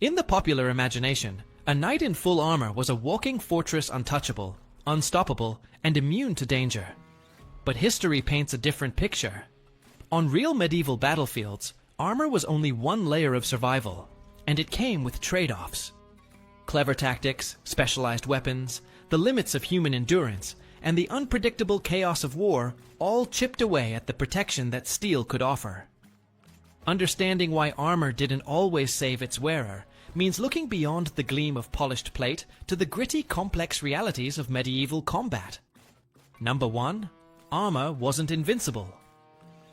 In the popular imagination, a knight in full armor was a walking fortress, untouchable, unstoppable, and immune to danger. But history paints a different picture. On real medieval battlefields, armor was only one layer of survival, and it came with trade-offs. Clever tactics, specialized weapons, the limits of human endurance, and the unpredictable chaos of war all chipped away at the protection that steel could offer. Understanding why armor didn't always save its wearer means looking beyond the gleam of polished plate to the gritty, complex realities of medieval combat. Number 1. Armor wasn't invincible.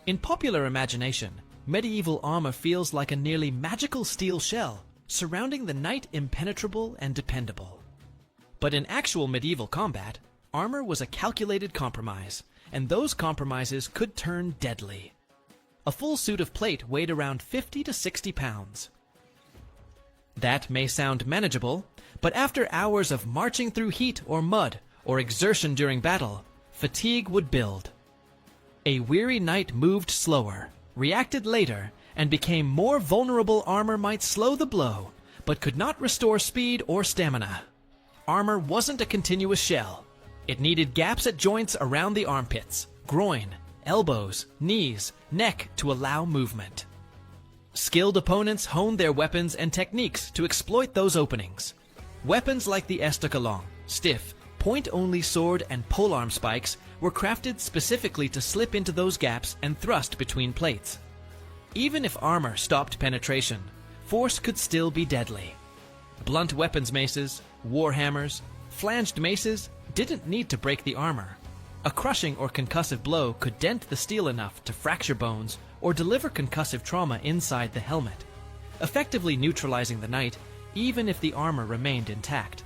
In popular imagination, medieval armor feels like a nearly magical steel shell, surrounding the knight impenetrable and dependable. But in actual medieval combat, armor was a calculated compromise, and those compromises could turn deadly. A full suit of plate weighed around 50 to 60 pounds. That may sound manageable, but after hours of marching through heat or mud or exertion during battle, fatigue would build. A weary knight moved slower, reacted later, and became more vulnerable. Armor might slow the blow, but could not restore speed or stamina. Armor wasn't a continuous shell. It needed gaps at joints around the armpits, groin, elbows, knees, neck to allow movement. Skilled opponents honed their weapons and techniques to exploit those openings. Weapons like the estocalon, stiff, point-only sword, and polearm spikes were crafted specifically to slip into those gaps and thrust between plates. Even if armor stopped penetration, force could still be deadly. Blunt weapons maces, warhammers, flanged maces didn't need to break the armor. A crushing or concussive blow could dent the steel enough to fracture bones or deliver concussive trauma inside the helmet, effectively neutralizing the knight even if the armor remained intact.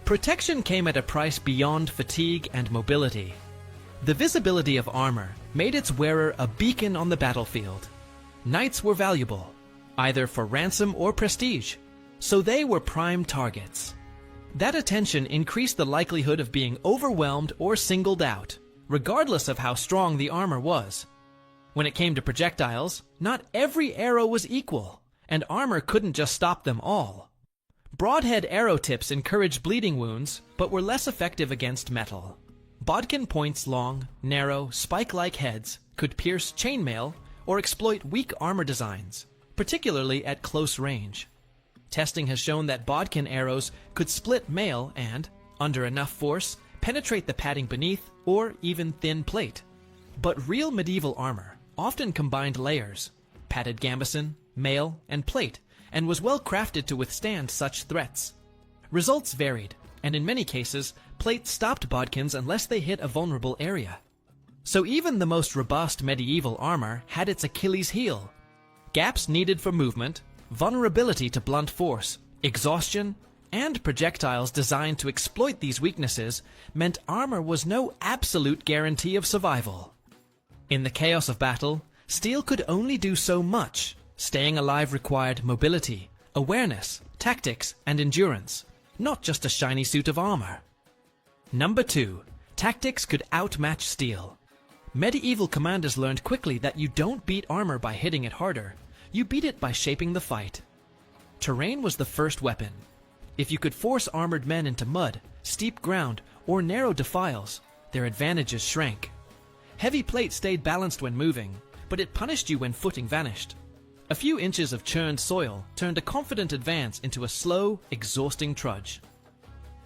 Protection came at a price beyond fatigue and mobility. The visibility of armor made its wearer a beacon on the battlefield. Knights were valuable, either for ransom or prestige, so they were prime targets. That attention increased the likelihood of being overwhelmed or singled out, regardless of how strong the armor was. When it came to projectiles, not every arrow was equal, and armor couldn't just stop them all. Broadhead arrow tips encouraged bleeding wounds, but were less effective against metal. Bodkin points' long, narrow, spike-like heads could pierce chainmail or exploit weak armor designs, particularly at close range. Testing has shown that bodkin arrows could split mail and, under enough force, penetrate the padding beneath or even thin plate. But real medieval armor often combined layers, padded gambeson, mail, and plate, and was well crafted to withstand such threats. Results varied, and in many cases, plate stopped bodkins unless they hit a vulnerable area. So even the most robust medieval armor had its Achilles heel. Gaps needed for movement, vulnerability to blunt force, exhaustion, and projectiles designed to exploit these weaknesses meant armor was no absolute guarantee of survival. In the chaos of battle, steel could only do so much. Staying alive required mobility, awareness, tactics, and endurance, not just a shiny suit of armor. Number 2. Tactics could outmatch steel. Medieval commanders learned quickly that you don't beat armor by hitting it harder. You beat it by shaping the fight. Terrain was the first weapon. If you could force armored men into mud, steep ground, or narrow defiles, their advantages shrank. Heavy plate stayed balanced when moving, but it punished you when footing vanished. A few inches of churned soil turned a confident advance into a slow, exhausting trudge.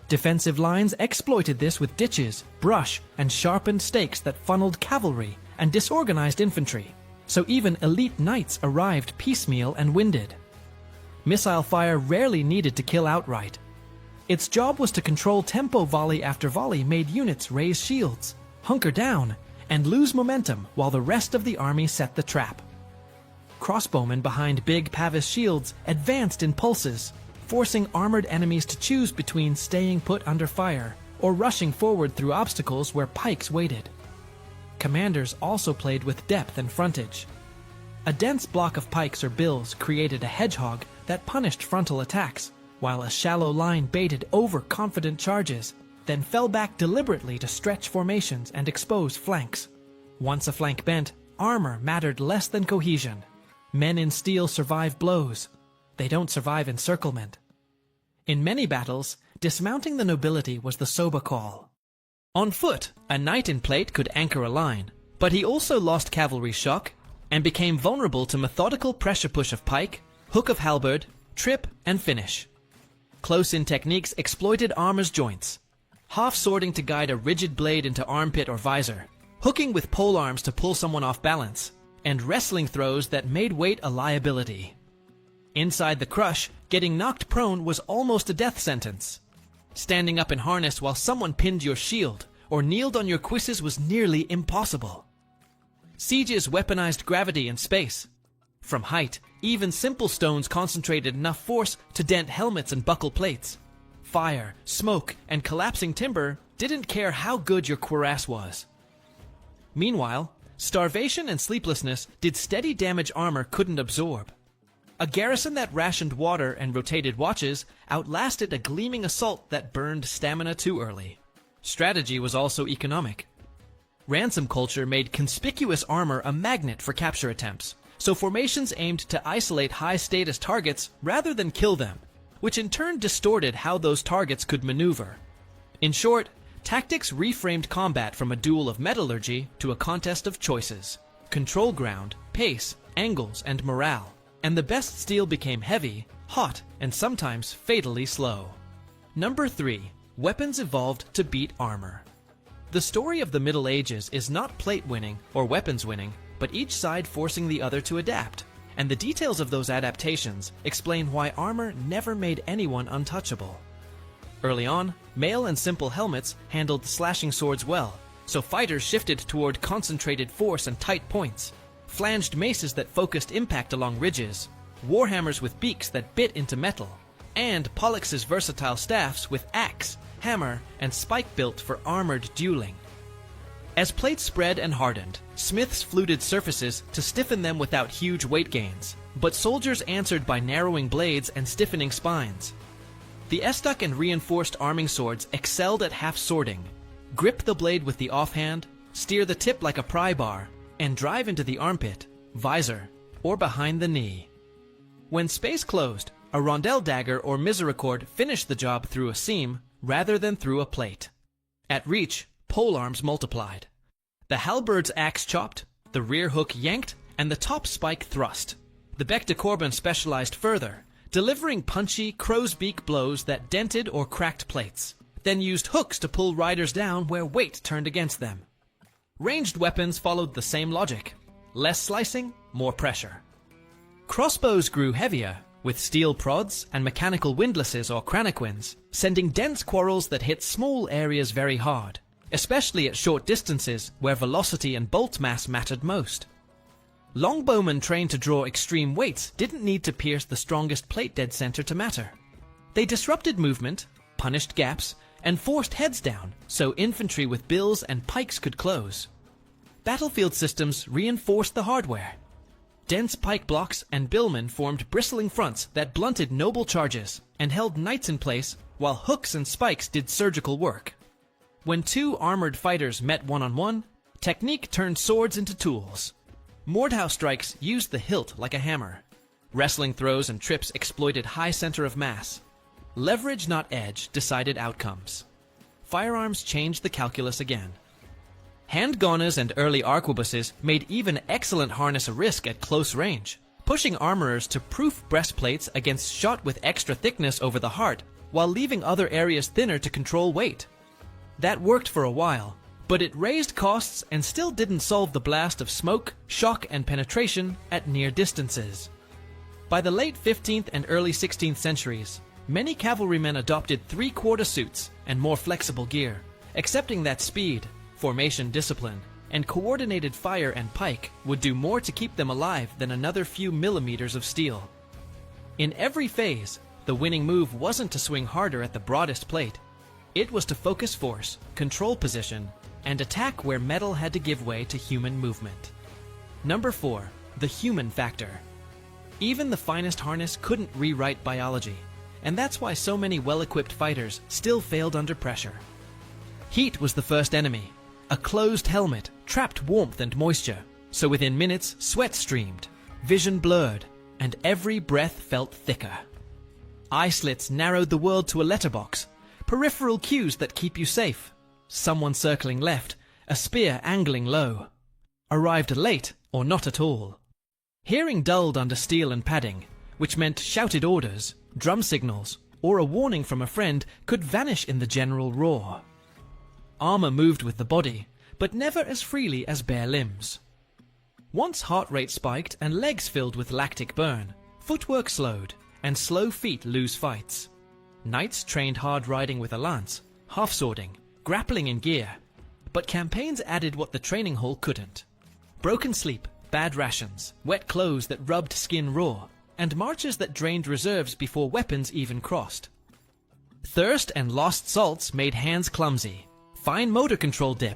Defensive lines exploited this with ditches, brush, and sharpened stakes that funneled cavalry and disorganized infantry, so even elite knights arrived piecemeal and winded. Missile fire rarely needed to kill outright. Its job was to control tempo. Volley after volley made units raise shields, hunker down, and lose momentum while the rest of the army set the trap. Crossbowmen behind big Pavis shields advanced in pulses, forcing armored enemies to choose between staying put under fire or rushing forward through obstacles where pikes waited. Commanders also played with depth and frontage. A dense block of pikes or bills created a hedgehog that punished frontal attacks, while a shallow line baited overconfident charges, then fell back deliberately to stretch formations and expose flanks. Once a flank bent, armor mattered less than cohesion. Men in steel survived blows. they don't survive encirclement. In many battles, dismounting the nobility was the sober call. On foot, a knight in plate could anchor a line, but he also lost cavalry shock and became vulnerable to methodical pressure push of pike, hook of halberd, trip, and finish. Close-in techniques exploited armor's joints, half-swording to guide a rigid blade into armpit or visor, hooking with polearms to pull someone off balance, and wrestling throws that made weight a liability. Inside the crush, getting knocked prone was almost a death sentence. Standing up in harness while someone pinned your shield or kneeled on your cuisses was nearly impossible. Sieges weaponized gravity and space. From height, even simple stones concentrated enough force to dent helmets and buckle plates. Fire, smoke, and collapsing timber didn't care how good your cuirass was. Meanwhile, starvation and sleeplessness did steady damage armor couldn't absorb. A garrison that rationed water and rotated watches outlasted a gleaming assault that burned stamina too early. Strategy was also economic. Ransom culture made conspicuous armor a magnet for capture attempts, so formations aimed to isolate high-status targets rather than kill them, which in turn distorted how those targets could maneuver. In short, tactics reframed combat from a duel of metallurgy to a contest of choices, control ground, pace, angles, and morale, and the best steel became heavy, hot, and sometimes fatally slow. Number 3. Weapons evolved to beat armor. The story of the Middle Ages is not plate winning or weapons winning, but each side forcing the other to adapt, and the details of those adaptations explain why armor never made anyone untouchable. Early on, mail and simple helmets handled slashing swords well, so fighters shifted toward concentrated force and tight points, flanged maces that focused impact along ridges, warhammers with beaks that bit into metal, and Pollux' versatile staffs with axe, hammer, and spike built for armored dueling. As plates spread and hardened, smiths fluted surfaces to stiffen them without huge weight gains, but soldiers answered by narrowing blades and stiffening spines. The estoc and reinforced arming swords excelled at half-swording, grip the blade with the offhand, steer the tip like a pry bar, and drive into the armpit, visor, or behind the knee. When space closed, a rondel dagger or misericord finished the job through a seam rather than through a plate. At reach, polearms multiplied. The halberd's axe chopped, the rear hook yanked, and the top spike thrust. The bec de corbin specialized further, delivering punchy, crow's beak blows that dented or cracked plates, then used hooks to pull riders down where weight turned against them. Ranged weapons followed the same logic. Less slicing, more pressure. Crossbows grew heavier, with steel prods and mechanical windlasses or cranaquins, sending dense quarrels that hit small areas very hard, especially at short distances where velocity and bolt mass mattered most. Longbowmen trained to draw extreme weights didn't need to pierce the strongest plate dead center to matter. They disrupted movement, punished gaps, and forced heads down so infantry with bills and pikes could close. Battlefield systems reinforced the hardware. Dense pike blocks and billmen formed bristling fronts that blunted noble charges and held knights in place while hooks and spikes did surgical work. When two armored fighters met one-on-one, technique turned swords into tools. Mordhau strikes used the hilt like a hammer. Wrestling throws and trips exploited high center of mass. Leverage, not edge, decided outcomes. Firearms changed the calculus again. Handgunners and early arquebuses made even excellent harness a risk at close range, pushing armorers to proof breastplates against shot with extra thickness over the heart, while leaving other areas thinner to control weight. That worked for a while, but it raised costs and still didn't solve the blast of smoke, shock, and penetration at near distances. By the late 15th and early 16th centuries, many cavalrymen adopted three-quarter suits and more flexible gear, accepting that speed, formation discipline, and coordinated fire and pike would do more to keep them alive than another few millimeters of steel. In every phase, the winning move wasn't to swing harder at the broadest plate. It was to focus force, control position, and attack where metal had to give way to human movement. Number 4. The human factor. Even the finest harness couldn't rewrite biology, and that's why so many well-equipped fighters still failed under pressure. Heat was the first enemy. A closed helmet trapped warmth and moisture, so within minutes, sweat streamed, vision blurred, and every breath felt thicker. Eye slits narrowed the world to a letterbox, peripheral cues that keep you safe, someone circling left, a spear angling low. Arrived late or not at all. Hearing dulled under steel and padding, which meant shouted orders, drum signals, or a warning from a friend could vanish in the general roar. Armor moved with the body, but never as freely as bare limbs. Once heart rate spiked and legs filled with lactic burn, footwork slowed, and slow feet lose fights. Knights trained hard riding with a lance, half-swording, grappling in gear, but campaigns added what the training hall couldn't. Broken sleep, bad rations, wet clothes that rubbed skin raw, and marches that drained reserves before weapons even crossed. Thirst and lost salts made hands clumsy, fine motor control dip,